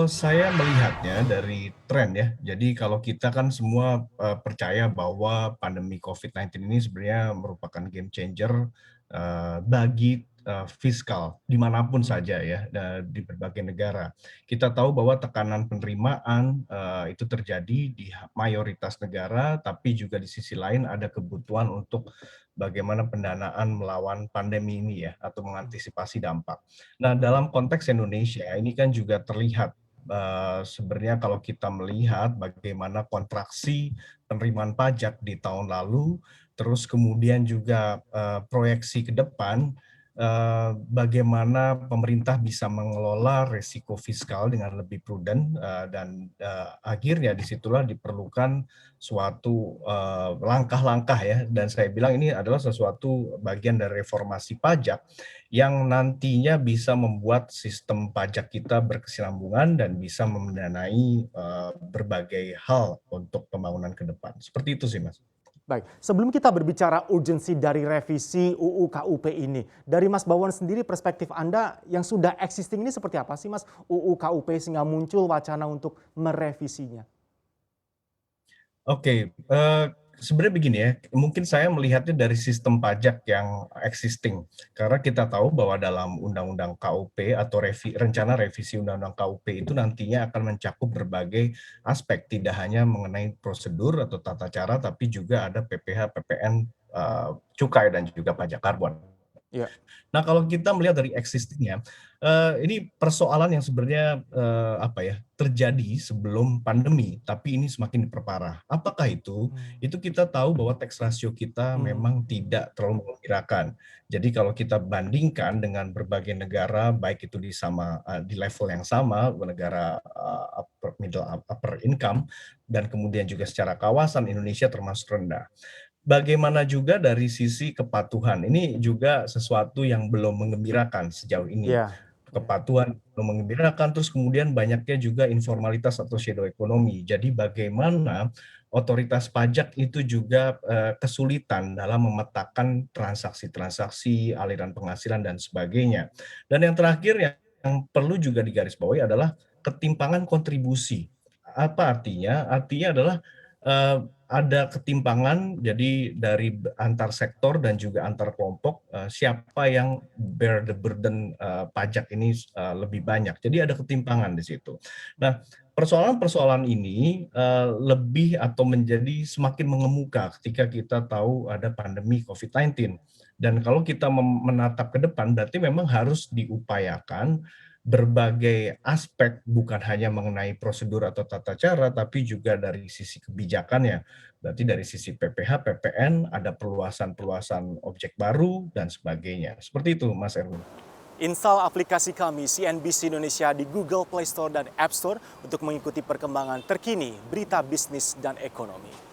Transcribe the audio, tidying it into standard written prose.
Saya melihatnya dari tren ya. Jadi kalau kita kan semua, percaya bahwa pandemi COVID-19 ini sebenarnya merupakan game changer, bagi, fiskal dimanapun Mhm. saja ya, di berbagai negara. Kita tahu bahwa tekanan penerimaan, itu terjadi di mayoritas negara, tapi juga di sisi lain ada kebutuhan untuk bagaimana pendanaan melawan pandemi ini ya, atau mengantisipasi dampak. Nah, Mhm. dalam konteks Indonesia ini kan juga terlihat sebenarnya kalau kita melihat bagaimana kontraksi penerimaan pajak di tahun lalu, terus kemudian juga, proyeksi ke depan, bagaimana pemerintah bisa mengelola resiko fiskal dengan lebih prudent, dan, akhirnya disitulah diperlukan suatu, langkah-langkah ya, dan saya bilang ini adalah sesuatu bagian dari reformasi pajak yang nantinya bisa membuat sistem pajak kita berkesinambungan dan bisa mendanai, berbagai hal untuk pembangunan ke depan. Seperti itu sih, Mas. Baik, sebelum kita berbicara urgensi dari revisi UU KUP ini, dari Mas Bawon sendiri perspektif Anda yang sudah existing ini seperti apa sih Mas UU KUP sehingga muncul wacana untuk merevisinya? Oke, sebenarnya begini ya, mungkin saya melihatnya dari sistem pajak yang existing. Karena kita tahu bahwa dalam Undang-Undang KUP atau rencana revisi Undang-Undang KUP itu nantinya akan mencakup berbagai aspek, tidak hanya mengenai prosedur atau tata cara, tapi juga ada PPh, PPN, cukai dan juga pajak karbon. Ya. Nah, kalau kita melihat dari existing-nya, ini persoalan yang sebenarnya, apa ya, terjadi sebelum pandemi, tapi ini semakin diperparah. Apakah itu? Mmm. Itu kita tahu bahwa tax ratio kita memang Mmm. tidak terlalu mengembirakan. Jadi kalau kita bandingkan dengan berbagai negara, baik itu di level yang sama, negara, upper income, dan kemudian juga secara kawasan Indonesia termasuk rendah. Bagaimana juga dari sisi kepatuhan, ini juga sesuatu yang belum mengembirakan sejauh ini. Iya, iya. Kepatuhan belum mengembirakan, terus kemudian banyaknya juga informalitas atau shadow economy. Jadi bagaimana otoritas pajak itu juga, kesulitan dalam memetakan transaksi-transaksi, aliran penghasilan dan sebagainya. Dan yang terakhir yang perlu juga digarisbawahi adalah ketimpangan kontribusi. Apa artinya? Artinya adalah, ada ketimpangan jadi dari antar sektor dan juga antar kelompok, siapa yang bear the burden, pajak ini, lebih banyak. Jadi ada ketimpangan di situ. Nah, persoalan-persoalan ini, lebih atau menjadi semakin mengemuka ketika kita tahu ada pandemi COVID-19. Dan kalau kita menatap ke depan berarti memang harus diupayakan berbagai aspek, bukan hanya mengenai prosedur atau tata cara, tapi juga dari sisi kebijakannya. Berarti dari sisi PPh, PPN, ada perluasan-perluasan objek baru dan sebagainya. Seperti itu, Mas Erwin. Install aplikasi kami CNBC Indonesia di Google Play Store dan App Store untuk mengikuti perkembangan terkini berita bisnis dan ekonomi.